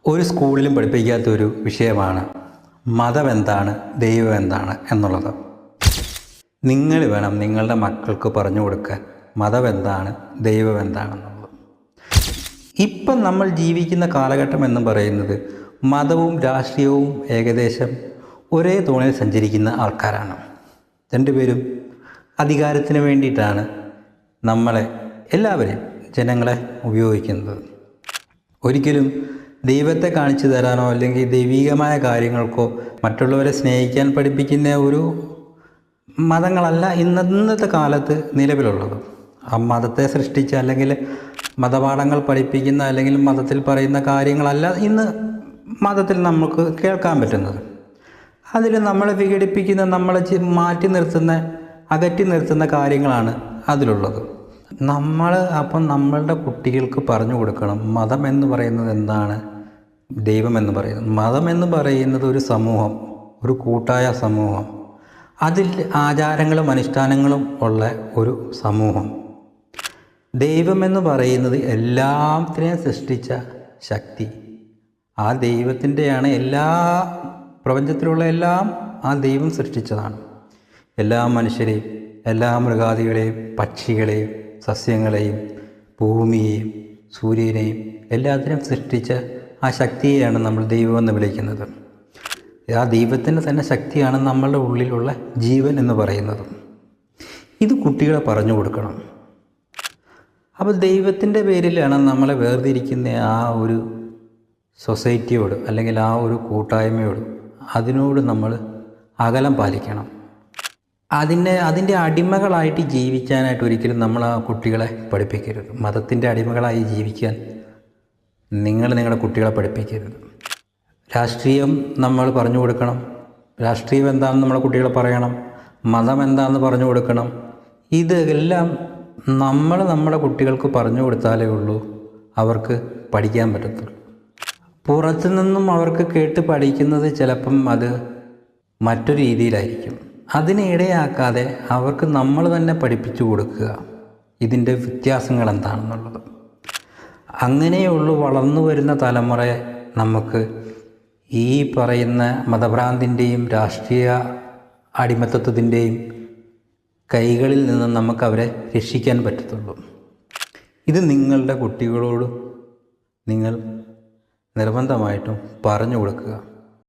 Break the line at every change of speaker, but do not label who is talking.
ഒരു സ്കൂളിലും പഠിപ്പിക്കാത്തൊരു വിഷയമാണ് മതം എന്താണ്, ദൈവം എന്താണ് എന്നുള്ളത്. നിങ്ങൾ വേണം നിങ്ങളുടെ മക്കൾക്ക് പറഞ്ഞു കൊടുക്കാൻ മതം എന്താണ്, ദൈവം എന്താണെന്നുള്ളത്. ഇപ്പം നമ്മൾ ജീവിക്കുന്ന കാലഘട്ടം എന്ന് പറയുന്നത് മതവും രാഷ്ട്രീയവും ഏകദേശം ഒരേ തോണിൽ സഞ്ചരിക്കുന്ന ആൾക്കാരാണ്. രണ്ടുപേരും അധികാരത്തിന് വേണ്ടിയിട്ടാണ് എല്ലാവരെയും ജനങ്ങളെ ഉപയോഗിക്കുന്നത്. ഒരിക്കലും ദൈവത്തെ കാണിച്ചു തരാനോ അല്ലെങ്കിൽ ദൈവികമായ കാര്യങ്ങൾക്കോ മറ്റുള്ളവരെ സ്നേഹിക്കാൻ പഠിപ്പിക്കുന്ന ഒരു മതങ്ങളല്ല ഇന്നത്തെ കാലത്ത് നിലവിലുള്ളത്. ആ മതത്തെ സൃഷ്ടിച്ച അല്ലെങ്കിൽ മതപാഠങ്ങൾ പഠിപ്പിക്കുന്ന അല്ലെങ്കിൽ മതത്തിൽ പറയുന്ന കാര്യങ്ങളല്ല ഇന്ന് മതത്തിൽ നമുക്ക് കേൾക്കാൻ പറ്റുന്നത്. അതിൽ നമ്മളെ വിഘടിപ്പിക്കുന്ന, നമ്മളെ മാറ്റി നിർത്തുന്ന, അകറ്റി നിർത്തുന്ന കാര്യങ്ങളാണ് അതിലുള്ളത്. അപ്പം നമ്മളുടെ കുട്ടികൾക്ക് പറഞ്ഞു കൊടുക്കണം മതം എന്ന് പറയുന്നത് എന്താണ്, ദൈവം എന്ന് പറയുന്നത്. മതം എന്ന് പറയുന്നത് ഒരു സമൂഹം, ഒരു കൂട്ടായ സമൂഹം, അതിൽ ആചാരങ്ങളും അനുഷ്ഠാനങ്ങളും ഉള്ള ഒരു സമൂഹം. ദൈവം എന്ന് പറയുന്നത് എല്ലാത്തിനെയും സൃഷ്ടിച്ച ശക്തി. ആ ദൈവത്തിൻ്റെയാണ് എല്ലാ പ്രപഞ്ചത്തിലുള്ള എല്ലാം ആ ദൈവം സൃഷ്ടിച്ചതാണ്. എല്ലാ മനുഷ്യരെയും, എല്ലാ മൃഗാദികളെയും, പക്ഷികളെയും, സസ്യങ്ങളെയും, ഭൂമിയെയും, സൂര്യനെയും എല്ലാത്തിനെയും സൃഷ്ടിച്ച ആ ശക്തിയെയാണ് നമ്മൾ ദൈവമെന്ന് വിളിക്കുന്നത്. ആ ദൈവത്തിൻ്റെ തന്നെ ശക്തിയാണ് നമ്മളുടെ ഉള്ളിലുള്ള ജീവൻ എന്ന് പറയുന്നത്. ഇത് കുട്ടികളെ പറഞ്ഞു കൊടുക്കണം. അപ്പോൾ ദൈവത്തിൻ്റെ പേരിലാണ് നമ്മളെ വേർതിരിക്കുന്ന ആ ഒരു സൊസൈറ്റിയോട് അല്ലെങ്കിൽ ആ ഒരു കൂട്ടായ്മയോട്, അതിനോട് നമ്മൾ അകലം പാലിക്കണം. അതിൻ്റെ അടിമകളായിട്ട് ജീവിക്കാനായിട്ട് ഒരിക്കലും നമ്മൾ ആ കുട്ടികളെ പഠിപ്പിക്കരുത്. മതത്തിൻ്റെ അടിമകളായി ജീവിക്കാൻ നിങ്ങളുടെ കുട്ടികളെ പഠിപ്പിക്കരുത്. രാഷ്ട്രീയം നമ്മൾ പറഞ്ഞു കൊടുക്കണം. രാഷ്ട്രീയം എന്താണെന്ന് നമ്മളെ കുട്ടികളെ പറയണം. മതം എന്താണെന്ന് പറഞ്ഞു കൊടുക്കണം. ഇതെല്ലാം നമ്മുടെ കുട്ടികൾക്ക് പറഞ്ഞു കൊടുത്താലേ ഉള്ളൂ അവർക്ക് പഠിക്കാൻ പറ്റത്തുള്ളൂ. പുറത്തു നിന്നും അവർക്ക് കേട്ട് പഠിക്കുന്നത് ചിലപ്പം അത് മറ്റൊരു രീതിയിലായിരിക്കും. അതിനെ ഇടയാക്കാതെ അവർക്ക് നമ്മൾ തന്നെ പഠിപ്പിച്ചു കൊടുക്കുക ഇതിൻ്റെ വ്യത്യാസങ്ങൾ എന്താണെന്നുള്ളത്. അങ്ങനെയുള്ളൂ വളർന്നു വരുന്ന തലമുറയെ നമുക്ക് ഈ പറയുന്ന മതഭ്രാന്തിൻ്റെയും രാഷ്ട്രീയ അടിമത്തത്തിൻ്റെയും കൈകളിൽ നിന്ന് നമുക്ക് അവരെ രക്ഷിക്കാൻ പറ്റത്തുള്ളൂ. ഇത് നിങ്ങളുടെ കുട്ടികളോട് നിങ്ങൾ നിർബന്ധമായിട്ടും പറഞ്ഞു കൊടുക്കുക.